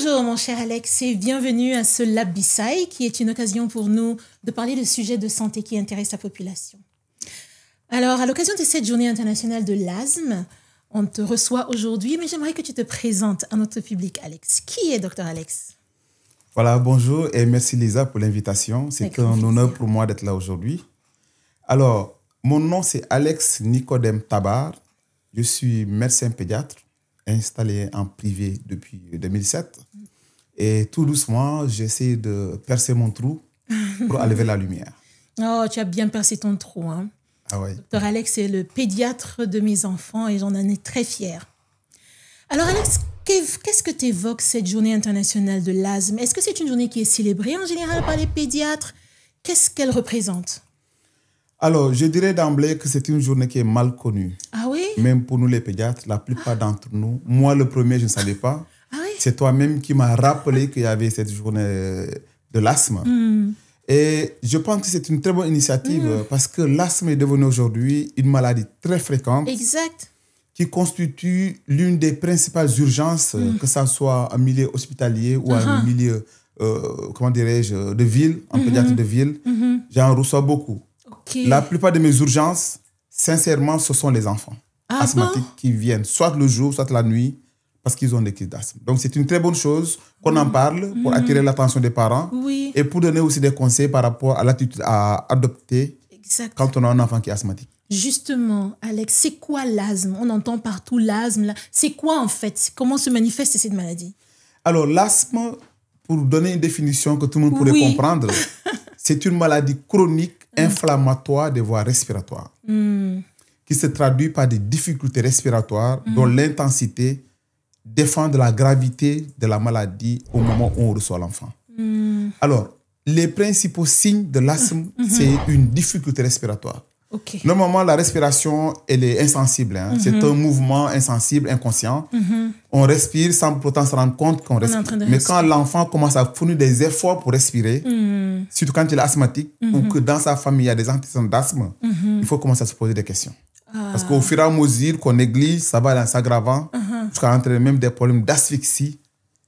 Bonjour mon cher Alex et bienvenue à ce Lab Beside qui est une occasion pour nous de parler de sujets de santé qui intéressent la population. Alors, à l'occasion de cette journée internationale de l'asthme, on te reçoit aujourd'hui, mais j'aimerais que tu te présentes à notre public, Alex. Qui est Dr Alex? Voilà, bonjour et merci Lisa pour l'invitation. C'est un honneur pour moi d'être là aujourd'hui. Alors, mon nom c'est Alex Nicodème Tabar. Je suis médecin pédiatre installé en privé depuis 2007. Et tout doucement, j'essaie de percer mon trou pour aller vers la lumière. Oh, tu as bien percé ton trou, hein? Ah ouais. Dr Alex est le pédiatre de mes enfants et j'en ai très fière. Alors Alex, qu'est-ce que t'évoque cette journée internationale de l'asthme? Est-ce que c'est une journée qui est célébrée en général par les pédiatres? Qu'est-ce qu'elle représente? Alors, je dirais d'emblée que c'est une journée qui est mal connue. Ah oui? Même pour nous les pédiatres, la plupart d'entre nous. Moi, le premier, je ne savais pas. Ah oui? C'est toi-même qui m'as rappelé qu'il y avait cette journée de l'asthme. Et je pense que c'est une très bonne initiative parce que l'asthme est devenu aujourd'hui une maladie très fréquente. Exact. Qui constitue l'une des principales urgences, que ça soit en milieu hospitalier ou en milieu, comment dirais-je, de ville, en pédiatrie de ville. J'en reçois beaucoup. Okay. La plupart de mes urgences, sincèrement, ce sont les enfants asthmatiques qui viennent soit le jour, soit la nuit, parce qu'ils ont des crises d'asthme. Donc, c'est une très bonne chose qu'on en parle pour attirer l'attention des parents et pour donner aussi des conseils par rapport à l'attitude à adopter quand on a un enfant qui est asthmatique. Justement, Alex, c'est quoi l'asthme? On entend partout l'asthme. C'est quoi en fait? Comment se manifeste cette maladie? Alors, l'asthme, pour donner une définition que tout le monde pourrait comprendre, c'est une maladie chronique inflammatoire des voies respiratoires qui se traduit par des difficultés respiratoires dont l'intensité dépend de la gravité de la maladie au moment où on reçoit l'enfant. Alors, les principaux signes de l'asthme, c'est une difficulté respiratoire. Okay. Normalement, la respiration, elle est insensible. C'est un mouvement insensible, inconscient. On respire sans pourtant se rendre compte qu'on respire. Mais quand l'enfant commence à fournir des efforts pour respirer, surtout quand il est asthmatique ou que dans sa famille, il y a des antécédents d'asthme, il faut commencer à se poser des questions. Parce qu'au fur et à mesure qu'on néglige, ça va en s'aggravant jusqu'à entraîner même des problèmes d'asphyxie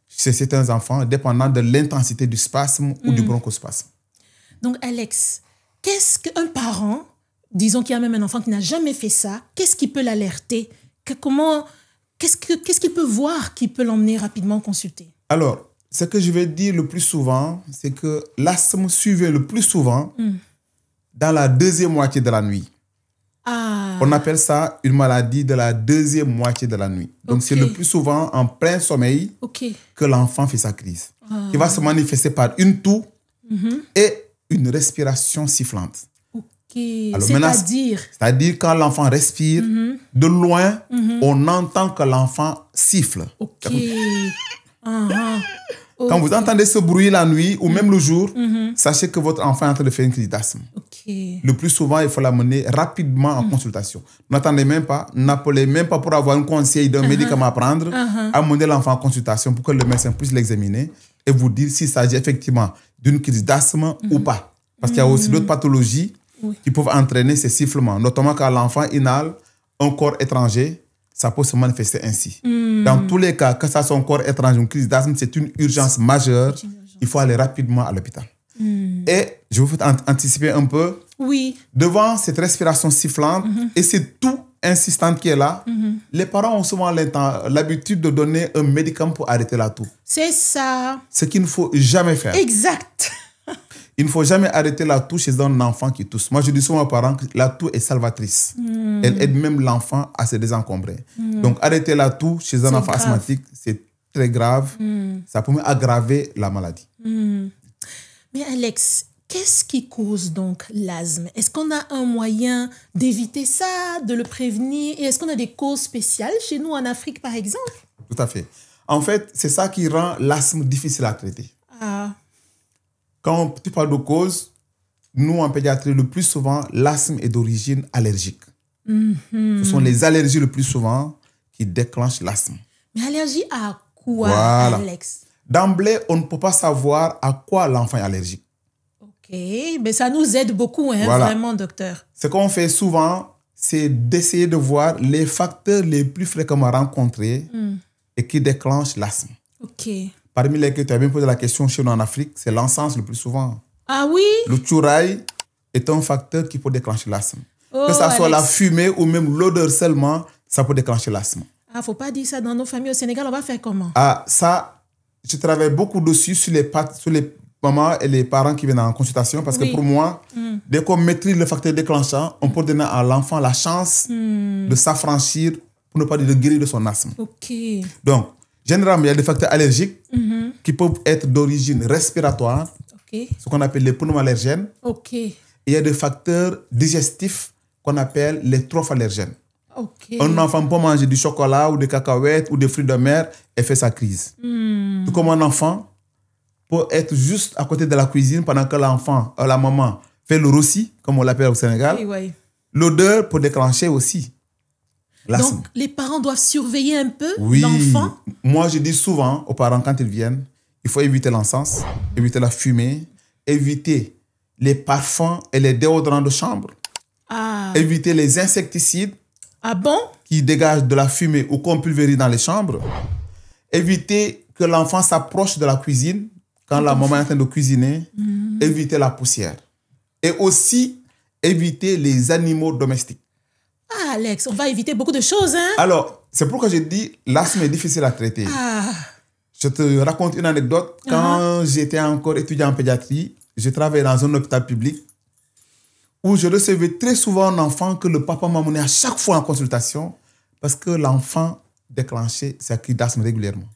chez certains enfants, dépendant de l'intensité du spasme ou du bronchospasme. Donc, Alex, qu'est-ce qu'un parent, disons qu'il y a même un enfant qui n'a jamais fait ça, qu'est-ce qui peut l'alerter? Qu'est-ce qu'il peut voir qui peut l'emmener rapidement consulter? Alors, ce que je vais dire le plus souvent, c'est que l'asthme survient le plus souvent dans la deuxième moitié de la nuit. On appelle ça une maladie de la deuxième moitié de la nuit. Donc, c'est le plus souvent en plein sommeil que l'enfant fait sa crise. Qui va se manifester par une toux et une respiration sifflante. C'est-à-dire quand l'enfant respire, de loin, on entend que l'enfant siffle. Quand vous entendez ce bruit la nuit ou même le jour, sachez que votre enfant est en train de faire une crise d'asthme. Le plus souvent, il faut l'amener rapidement en consultation. N'attendez même pas, n'appelez même pas pour avoir un conseil d'un médicament à prendre. Amenez l'enfant en consultation pour que le médecin puisse l'examiner et vous dire s'il s'agit effectivement d'une crise d'asthme ou pas. Parce qu'il y a aussi d'autres pathologies qui peuvent entraîner ces sifflements. Notamment quand l'enfant inhale un corps étranger, ça peut se manifester ainsi. Dans tous les cas, que ça soit un corps étranger, une crise d'asthme, c'est une urgence majeure. Il faut aller rapidement à l'hôpital. Et je vous fais anticiper un peu. Devant cette respiration sifflante et cette toux insistante qui est là, les parents ont souvent l'habitude de donner un médicament pour arrêter la toux. C'est ça. Ce qu'il ne faut jamais faire. Exact. Il ne faut jamais arrêter la toux chez un enfant qui tousse. Moi, je dis souvent aux parents que la toux est salvatrice. Elle aide même l'enfant à se désencombrer. Donc, arrêter la toux chez un enfant asthmatique, c'est très grave. Ça peut même aggraver la maladie. Mais Alex, qu'est-ce qui cause donc l'asthme? Est-ce qu'on a un moyen d'éviter ça, de le prévenir? Et est-ce qu'on a des causes spéciales chez nous en Afrique, par exemple? Tout à fait. En fait, c'est ça qui rend l'asthme difficile à traiter. Quand tu parles de causes, nous, en pédiatrie, le plus souvent, l'asthme est d'origine allergique. Ce sont les allergies le plus souvent qui déclenchent l'asthme. Mais allergie à quoi, Alex? D'emblée, on ne peut pas savoir à quoi l'enfant est allergique. Mais ça nous aide beaucoup, vraiment, docteur. Ce qu'on fait souvent, c'est d'essayer de voir les facteurs les plus fréquemment rencontrés et qui déclenchent l'asthme. parmi lesquels tu as bien posé la question chez nous en Afrique, c'est l'encens le plus souvent. Ah oui? Le tchouraï est un facteur qui peut déclencher l'asthme. Oh, que ça soit Alex. la fumée ou même l'odeur seulement, ça peut déclencher l'asthme. Ah, faut pas dire ça dans nos familles au Sénégal. On va faire comment? Ah, ça, je travaille beaucoup dessus sur les mamans et les parents qui viennent en consultation parce que pour moi, dès qu'on maîtrise le facteur déclenchant, on peut donner à l'enfant la chance de s'affranchir, pour ne pas dire de guérir de son asthme. Ok. Donc, généralement, il y a des facteurs allergiques qui peuvent être d'origine respiratoire, Ok. ce qu'on appelle les pneumoallergènes. Ok. Et il y a des facteurs digestifs qu'on appelle les trophallergènes. Ok. Un enfant peut manger du chocolat ou des cacahuètes ou des fruits de mer et fait sa crise. Tout comme un enfant peut être juste à côté de la cuisine pendant que la maman fait le rossi, comme on l'appelle au Sénégal. Oui, oui. L'odeur peut déclencher aussi l'asthme. Donc, les parents doivent surveiller un peu Oui. l'enfant. Moi, je dis souvent aux parents quand ils viennent, il faut éviter l'encens, éviter la fumée, éviter les parfums et les déodorants de chambre, Ah. éviter les insecticides Ah bon? qui dégagent de la fumée ou qu'on pulvérise dans les chambres, éviter que l'enfant s'approche de la cuisine quand la maman est en train de cuisiner, éviter la poussière. Et aussi, éviter les animaux domestiques. Ah, Alex, on va éviter beaucoup de choses, hein? Alors, c'est pourquoi je dis l'asthme est difficile à traiter. Ah. Je te raconte une anecdote. Quand j'étais encore étudiant en pédiatrie, je travaillais dans un hôpital public où je recevais très souvent un enfant que le papa m'a mené à chaque fois en consultation parce que l'enfant déclenchait sa crise d'asthme régulièrement.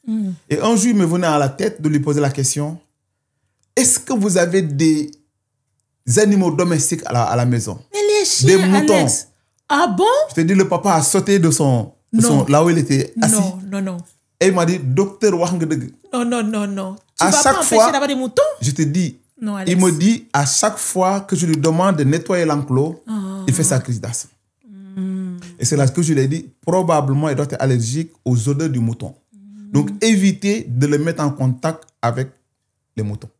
Et un jour, il me venait à la tête de lui poser la question, est-ce que vous avez des animaux domestiques à la maison? Mais les chiens, Des moutons. Alex. Ah bon? Je te dis, le papa a sauté de là où il était assis. Non, non, non. Et il m'a dit, docteur, wax nga deug. Non, non, non, non. Tu À vas chaque pas fois- empêcher d'avoir des moutons? Je te dis, Non, Alex. il me dit, à chaque fois que je lui demande de nettoyer l'enclos, il fait sa crise d'asthme. Et c'est là que je lui ai dit, probablement, il doit être allergique aux odeurs du mouton. Donc, évitez de le mettre en contact avec les moutons.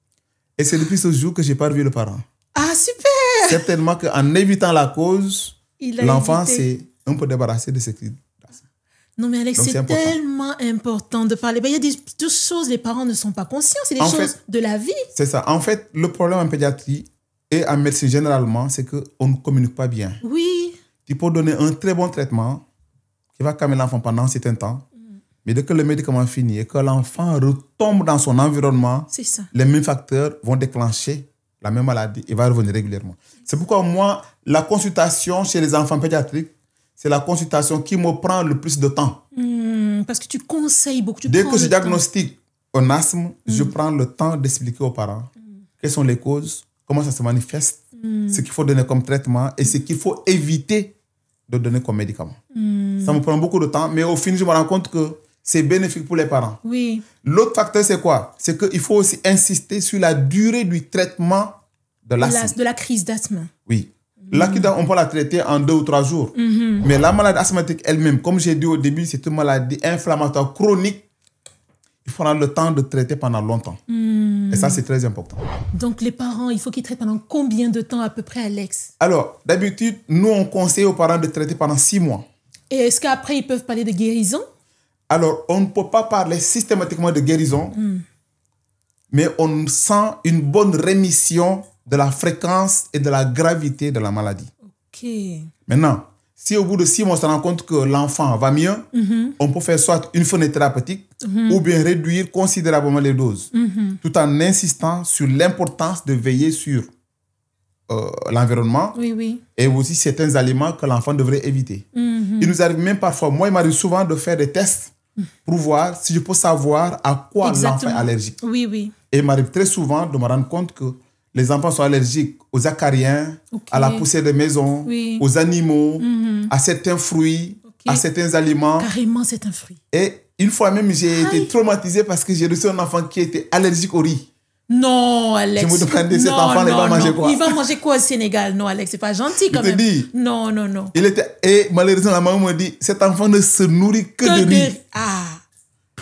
Et c'est depuis ce jour que je n'ai pas revu le parent. Ah, super! Certainement qu'en évitant la cause, Il a l'enfant évité. s'est un peu débarrassé de ses crises d'asthme. Non, mais Alex, Donc, c'est c'est important. tellement important de parler. Ben, il y a des choses, les parents ne sont pas conscients. C'est des En choses fait- de la vie. C'est ça. En fait, le problème en pédiatrie et en médecine généralement, c'est qu'on ne communique pas bien. Oui. Tu peux donner un très bon traitement qui va calmer l'enfant pendant un certain temps. Mais dès que le médicament finit et que l'enfant retombe dans son environnement, C'est ça. les mêmes facteurs vont déclencher la même maladie et va revenir régulièrement. C'est pourquoi moi, la consultation chez les enfants pédiatriques, c'est la consultation qui me prend le plus de temps. Parce que tu conseilles beaucoup. Tu Dès prends que je le temps. diagnostique un asthme, je prends le temps d'expliquer aux parents quelles sont les causes, comment ça se manifeste, ce qu'il faut donner comme traitement et ce qu'il faut éviter de donner comme médicament. Ça me prend beaucoup de temps, mais au final, je me rends compte que c'est bénéfique pour les parents. Oui. L'autre facteur, c'est quoi? C'est qu'il faut aussi insister sur la durée du traitement de l'asthme. De la crise d'asthme. Oui. L'AQDA, on peut la traiter en 2 ou 3 jours. Mais la maladie asthmatique elle-même, comme j'ai dit au début, c'est une maladie inflammatoire chronique. Il faudra le temps de traiter pendant longtemps. Et ça, c'est très important. Donc, les parents, il faut qu'ils traitent pendant combien de temps à peu près, Alex? Alors, d'habitude, nous, on conseille aux parents de traiter pendant 6 mois. Et est-ce qu'après, ils peuvent parler de guérison? Alors, on ne peut pas parler systématiquement de guérison, mais on sent une bonne rémission de la fréquence et de la gravité de la maladie. Ok. Maintenant, si au bout de 6 mois, on se rend compte que l'enfant va mieux, on peut faire soit une fenêtre thérapeutique ou bien réduire considérablement les doses, tout en insistant sur l'importance de veiller sur l'environnement Oui, oui. et aussi certains aliments que l'enfant devrait éviter. Il nous arrive même parfois, moi, il m'arrive souvent de faire des tests pour voir si je peux savoir à quoi l'enfant est allergique. Oui, oui. Et il m'arrive très souvent de me rendre compte que les enfants sont allergiques aux acariens, à la poussière de maison, Oui. aux animaux, à certains fruits, à certains aliments. Carrément, c'est un fruit. Et une fois même, j'ai été traumatisé parce que j'ai reçu un enfant qui était allergique au riz. Non, Alex. Je me demandais, cet Non, enfant, il va non, manger non. quoi? Il va manger quoi au Sénégal? Non, Alex, c'est pas gentil quand Je te même. dis. Non, non, non. Et malheureusement, la maman me dit, cet enfant ne se nourrit que de riz. Ah.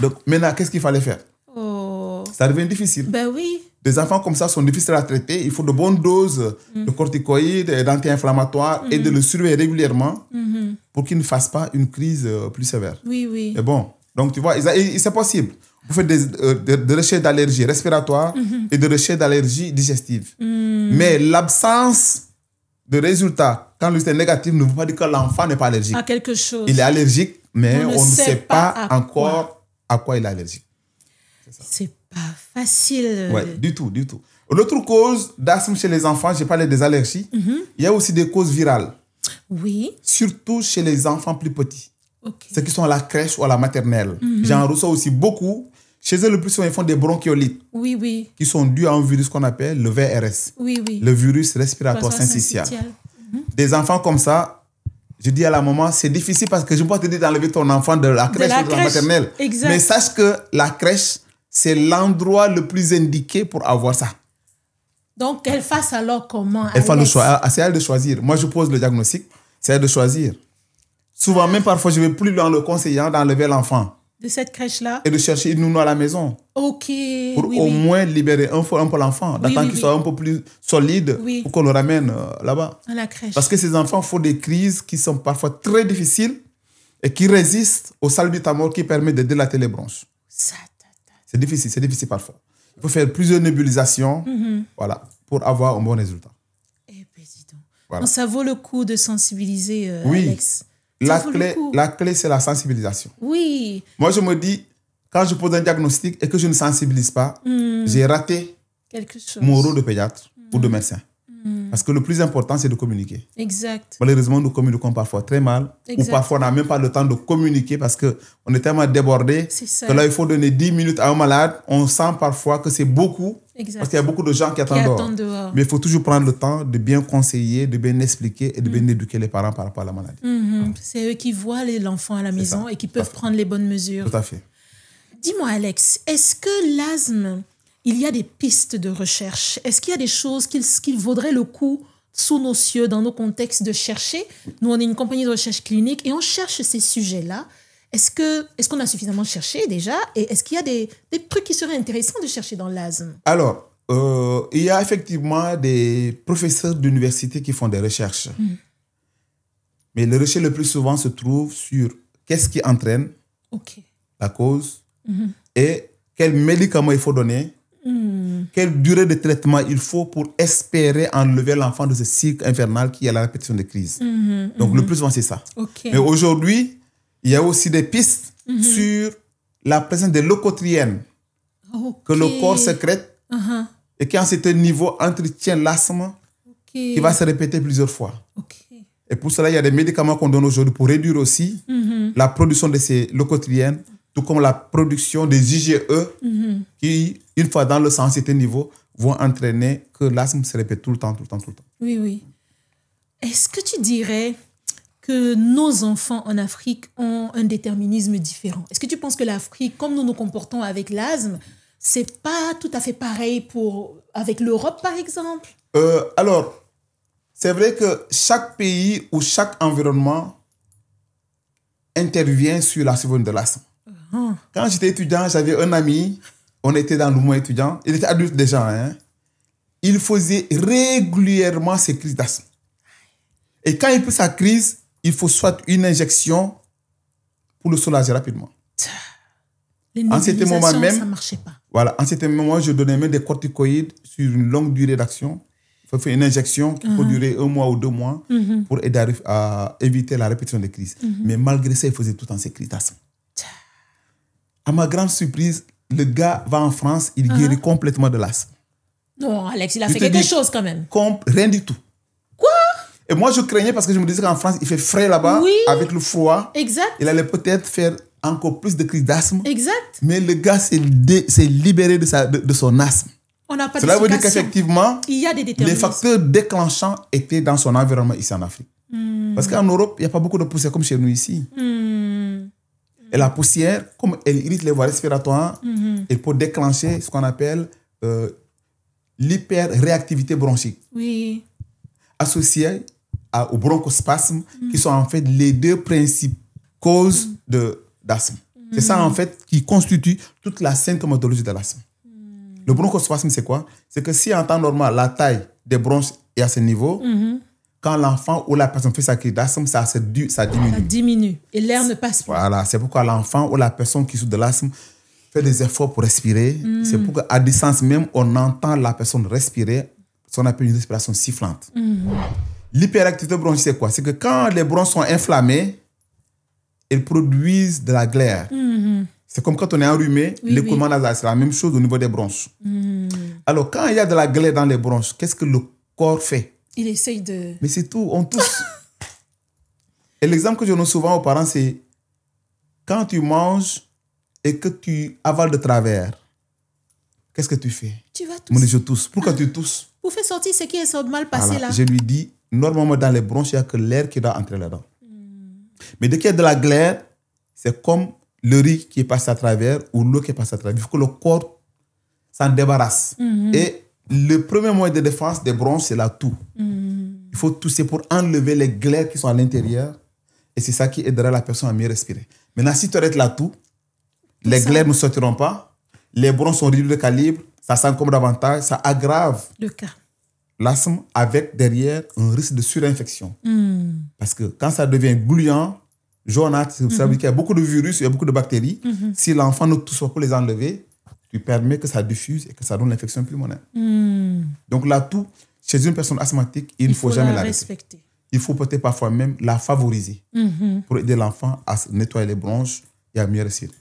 Donc maintenant, qu'est-ce qu'il fallait faire? Oh. Ça devient difficile. Ben oui. Des enfants comme ça sont difficiles à traiter. Il faut de bonnes doses de corticoïdes et d'anti-inflammatoires et de le surveiller régulièrement pour qu'il ne fasse pas une crise plus sévère. Oui, oui. Et bon, Donc, tu vois, c'est possible. Vous faites des recherches d'allergies respiratoires et de recherches d'allergies digestives. Mais l'absence de résultats, quand le résultat est négatif, ne veut pas dire que l'enfant n'est pas allergique. À quelque chose. Il est allergique, mais on ne sait pas encore à quoi il est allergique. C'est pas facile. Oui, du tout. L'autre cause d'asthme chez les enfants, j'ai parlé des allergies, il y a aussi des causes virales. Oui. Surtout chez les enfants plus petits. Okay. Ceux qui sont à la crèche ou à la maternelle. J'en reçois aussi beaucoup. Chez eux, le plus souvent, ils font des bronchiolites. Oui. Qui sont dus à un virus qu'on appelle le VRS. Oui. Le virus respiratoire syncytial. Des enfants comme ça, je dis à la maman, c'est difficile parce que je ne peux pas te dire d'enlever ton enfant de la crèche ou de la maternelle. Exact. Mais sache que la crèche, c'est l'endroit le plus indiqué pour avoir ça. Donc, qu'elle fasse alors comment? Elle fait le choix. C'est à elle de choisir. Moi, je pose le diagnostic. C'est à elle de choisir. Souvent, même parfois, je vais plus loin le conseillant d'enlever l'enfant. De cette crèche-là? Et de chercher une nounou à la maison. Ok. Pour au moins libérer un peu l'enfant. D'attendre qu'il soit un peu plus solide pour qu'on le ramène là-bas. À la crèche. Parce que ces enfants font des crises qui sont parfois très difficiles et qui résistent au salbutamol qui permet de dilater les bronches. C'est difficile parfois. Il faut faire plusieurs nébulisations voilà, pour avoir un bon résultat. Eh ben, dis donc. Voilà. Donc, ça vaut le coup de sensibiliser Alex. La clé, c'est la sensibilisation. Oui. Moi, je me dis, quand je pose un diagnostic et que je ne sensibilise pas, j'ai raté mon rôle de pédiatre ou de médecin. Parce que le plus important, c'est de communiquer. Exact. Malheureusement, nous communiquons parfois très mal. Ou parfois, on n'a même pas le temps de communiquer parce qu'on est tellement débordé que là, il faut donner 10 minutes à un malade. On sent parfois que c'est beaucoup parce qu'il y a beaucoup de gens qui attendent dehors. Mais il faut toujours prendre le temps de bien conseiller, de bien expliquer et de bien éduquer les parents par rapport à la maladie. C'est eux qui voient l'enfant à la maison et qui peuvent prendre les bonnes mesures. Tout à fait. Dis-moi, Alex, est-ce que l'asthme, il y a des pistes de recherche? Est-ce qu'il y a des choses qu'il vaudrait le coup, sous nos cieux, dans nos contextes, de chercher? Nous, on est une compagnie de recherche clinique et on cherche ces sujets-là. Est-ce qu'on a suffisamment cherché déjà? Et est-ce qu'il y a des trucs qui seraient intéressants de chercher dans l'asthme? Alors, il y a effectivement des professeurs d'université qui font des recherches. Mais les recherches le plus souvent se trouvent sur qu'est-ce qui entraîne la cause et quels médicaments il faut donner, quelle durée de traitement il faut pour espérer enlever l'enfant de ce cycle infernal qui est la répétition des crises. Donc, le plus souvent, c'est ça. Mais aujourd'hui, il y a aussi des pistes sur la présence des leucotriènes que le corps sécrète et qui, à un certain niveau, entretient l'asthme qui va se répéter plusieurs fois. Et pour cela, il y a des médicaments qu'on donne aujourd'hui pour réduire aussi la production de ces leucotriènes, tout comme la production des IgE qui, une fois dans le sang à un certain niveau, vont entraîner que l'asthme se répète tout le temps. Oui. Est-ce que tu dirais que nos enfants en Afrique ont un déterminisme différent? Est-ce que tu penses que l'Afrique, comme nous nous comportons avec l'asthme, c'est pas tout à fait pareil avec l'Europe, par exemple? Alors, c'est vrai que chaque pays ou chaque environnement intervient sur la survenue de l'asthme. Quand j'étais étudiant, j'avais un ami, on était dans le mouvement étudiant, il était adulte déjà, il faisait régulièrement ses crises d'asthme. Et quand il fait sa crise, il faut soit une injection pour le soulager rapidement. Les nébulisations, ça ne marchait pas. Voilà, en ce moment, je donnais même des corticoïdes sur une longue durée d'action. Il faut faire une injection qui peut durer 1 mois ou 2 mois pour aider à éviter la répétition des crises. Mais malgré ça, il faisait tout le temps ses crises d'asthme. À ma grande surprise, le gars va en France, il guérit complètement de l'asthme. Non, Alex, il a fait quelque chose quand même. Rien du tout. Quoi? Et moi, je craignais parce que je me disais qu'en France, il fait frais là-bas, avec le froid. Exact. Il allait peut-être faire encore plus de crises d'asthme. Exact. Mais le gars s'est libéré de son asthme. On n'a pas Cela veut dire qu'effectivement, il y a des déterminants. Les facteurs déclenchants étaient dans son environnement ici en Afrique. Parce qu'en Europe, il n'y a pas beaucoup de poussière comme chez nous ici. Et la poussière, comme elle irrite les voies respiratoires, elle peut déclencher ce qu'on appelle l'hyperréactivité bronchique. Oui. Associée au bronchospasme, qui sont en fait les deux principales causes d'asthme. C'est ça en fait qui constitue toute la symptomatologie de l'asthme. Le bronchospasme, c'est quoi? C'est que si en temps normal, la taille des bronches est à ce niveau, quand l'enfant ou la personne fait sa crise d'asthme, ça diminue. Ça diminue et l'air ne passe pas. Voilà, c'est pourquoi l'enfant ou la personne qui souffre de l'asthme fait des efforts pour respirer. C'est pourquoi à distance même, on entend la personne respirer, ce qu'on appelle une respiration sifflante. L'hyperactivité bronchique, c'est quoi? C'est que quand les bronches sont inflammés, elles produisent de la glaire. C'est comme quand on est enrhumé, l'écoulement nasal, c'est la même chose au niveau des bronches. Alors, quand il y a de la glaire dans les bronches, qu'est-ce que le corps fait? Il essaye de... Mais c'est tout, on tousse. Et l'exemple que je donne souvent aux parents, c'est quand tu manges et que tu avales de travers, qu'est-ce que tu fais? Tu vas tousser. Moi, je tousse. Pourquoi tu tousses? Pour faire sortir ce qui est mal passé là. Je lui dis, normalement, dans les bronches, il n'y a que l'air qui doit entrer là-dedans. Mais dès qu'il y a de la glaire, c'est comme le riz qui est passé à travers ou l'eau qui est passée à travers. Il faut que le corps s'en débarrasse. Et le premier moyen de défense des bronches, c'est la toux. Il faut tousser pour enlever les glaires qui sont à l'intérieur. Et c'est ça qui aidera la personne à mieux respirer. Maintenant, si tu arrêtes la toux, les glaires ne sortiront pas. Les bronches sont réduits de calibre. Ça s'encombre davantage. Ça aggrave le cas. L'asthme avec derrière un risque de surinfection. Parce que quand ça devient gluant, jaunâtre, ça veut dire qu'il y a beaucoup de virus, il y a beaucoup de bactéries. Si l'enfant ne tousse pas pour les enlever, tu permets que ça diffuse et que ça donne l'infection pulmonaire. Donc la toux, chez une personne asthmatique, il ne faut jamais la respecter. Il faut peut-être parfois même la favoriser pour aider l'enfant à nettoyer les bronches et à mieux respirer.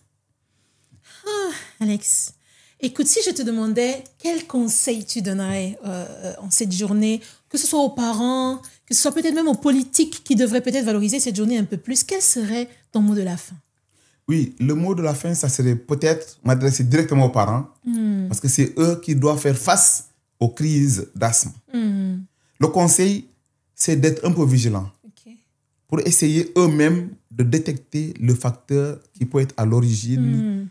Alex, écoute, si je te demandais quel conseil tu donnerais en cette journée, que ce soit aux parents, que ce soit peut-être même aux politiques qui devraient peut-être valoriser cette journée un peu plus, quel serait ton mot de la fin? Oui, le mot de la fin, ça serait peut-être m'adresser directement aux parents parce que c'est eux qui doivent faire face aux crises d'asthme. Le conseil, c'est d'être un peu vigilant pour essayer eux-mêmes de détecter le facteur qui peut être à l'origine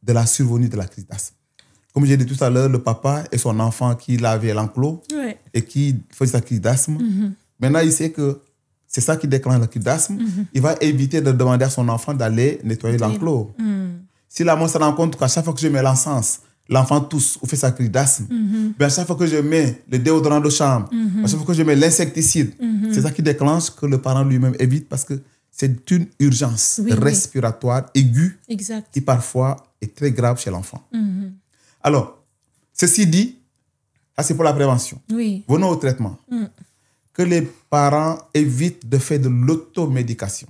de la survenue de la crise d'asthme. Comme j'ai dit tout à l'heure, le papa et son enfant qui l'avaient l'enclos et qui faisait sa crise d'asthme. Maintenant, il sait que c'est ça qui déclenche la crise d'asthme. Il va éviter de demander à son enfant d'aller nettoyer l'enclos. Si la maman se rend compte qu'à chaque fois que je mets l'encens, l'enfant tousse ou fait sa crise d'asthme, à chaque fois que je mets le déodorant de chambre, à chaque fois que je mets l'insecticide, c'est ça qui déclenche que le parent lui-même évite parce que c'est une urgence respiratoire aiguë qui parfois est très grave chez l'enfant. Alors, ceci dit, ça c'est pour la prévention. Venons au traitement. Que les parents évitent de faire de l'automédication.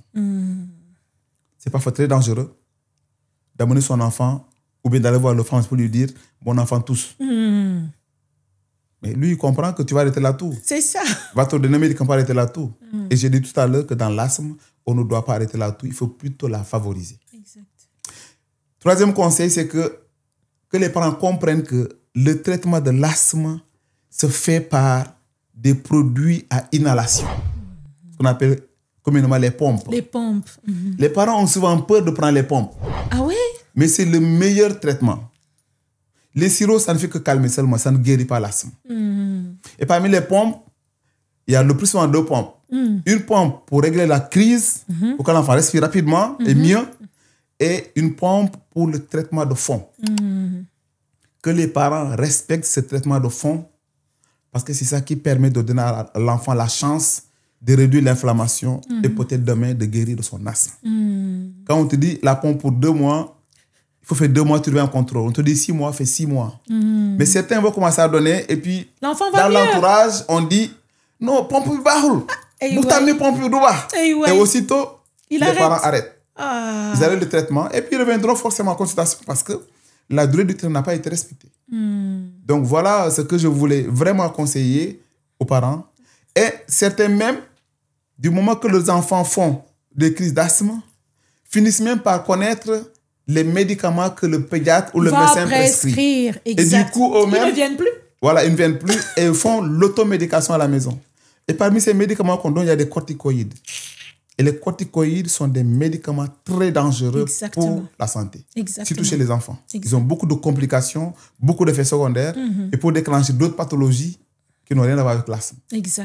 C'est parfois très dangereux d'amener son enfant ou bien d'aller voir le pharmacien pour lui dire « mon enfant tousse ». Mais lui, il comprend que tu vas arrêter la toux. C'est ça. Il va te donner un médicament pour arrêter la toux. Et j'ai dit tout à l'heure que dans l'asthme, on ne doit pas arrêter la toux, il faut plutôt la favoriser. Troisième conseil, c'est que les parents comprennent que le traitement de l'asthme se fait par des produits à inhalation, ce qu'on appelle communément les pompes. Les pompes. Les parents ont souvent peur de prendre les pompes. Ah ouais? Mais c'est le meilleur traitement. Les sirops, ça ne fait que calmer seulement, ça ne guérit pas l'asthme. Et parmi les pompes, il y a le plus souvent deux pompes. Une pompe pour régler la crise, pour que l'enfant respire rapidement et mieux, et une pompe pour le traitement de fond. Que les parents respectent ce traitement de fond parce que c'est ça qui permet de donner à l'enfant la chance de réduire l'inflammation et peut-être demain de guérir de son asthme. Quand on te dit la pompe pour 2 mois, il faut faire 2 mois, tu reviens en contrôle. On te dit 6 mois, fais 6 mois. Mais certains vont commencer à donner et puis dans l'entourage, on dit non, pompe plus bas. Nous t'amenons pompe plus bas. Et aussitôt, les parents arrêtent. Ils arrêtent le traitement et puis ils reviendront forcément en consultation parce que la durée du traitement n'a pas été respectée. Donc voilà ce que je voulais vraiment conseiller aux parents. Et certains même, du moment que les enfants font des crises d'asthme, finissent même par connaître les médicaments que le pédiatre ou le médecin prescrit. Et du coup, eux-mêmes, ils ne viennent plus. Voilà, ils ne viennent plus et ils font l'automédication à la maison. Et parmi ces médicaments qu'on donne, il y a des corticoïdes. Et les corticoïdes sont des médicaments très dangereux pour la santé, surtout chez les enfants. Ils ont beaucoup de complications, beaucoup d'effets secondaires et pour déclencher d'autres pathologies qui n'ont rien à voir avec l'asthme.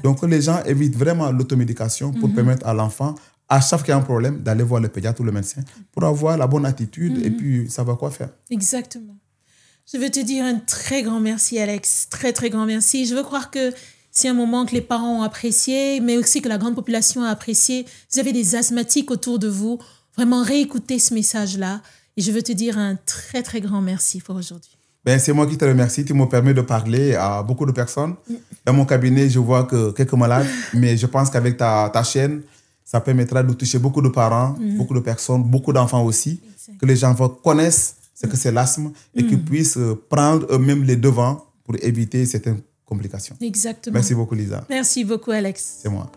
Donc, les gens évitent vraiment l'automédication pour permettre à l'enfant, à chaque fois qu'il y a un problème, d'aller voir le pédiatre ou le médecin pour avoir la bonne attitude et puis savoir quoi faire. Exactement. Je veux te dire un très grand merci, Alex. Très, très grand merci. Je veux croire que C'est un moment que les parents ont apprécié, mais aussi que la grande population a apprécié. Vous avez des asthmatiques autour de vous. Vraiment, réécoutez ce message-là. Et je veux te dire un très, très grand merci pour aujourd'hui. Ben, c'est moi qui te remercie. Tu me permets de parler à beaucoup de personnes. Dans mon cabinet, je vois que quelques malades, mais je pense qu'avec ta chaîne, ça permettra de toucher beaucoup de parents, beaucoup de personnes, beaucoup d'enfants aussi, que les gens connaissent ce que c'est l'asthme et qu'ils puissent prendre eux-mêmes les devants pour éviter certaines complications. Exactement. Merci beaucoup, Lisa. Merci beaucoup, Alex. C'est moi.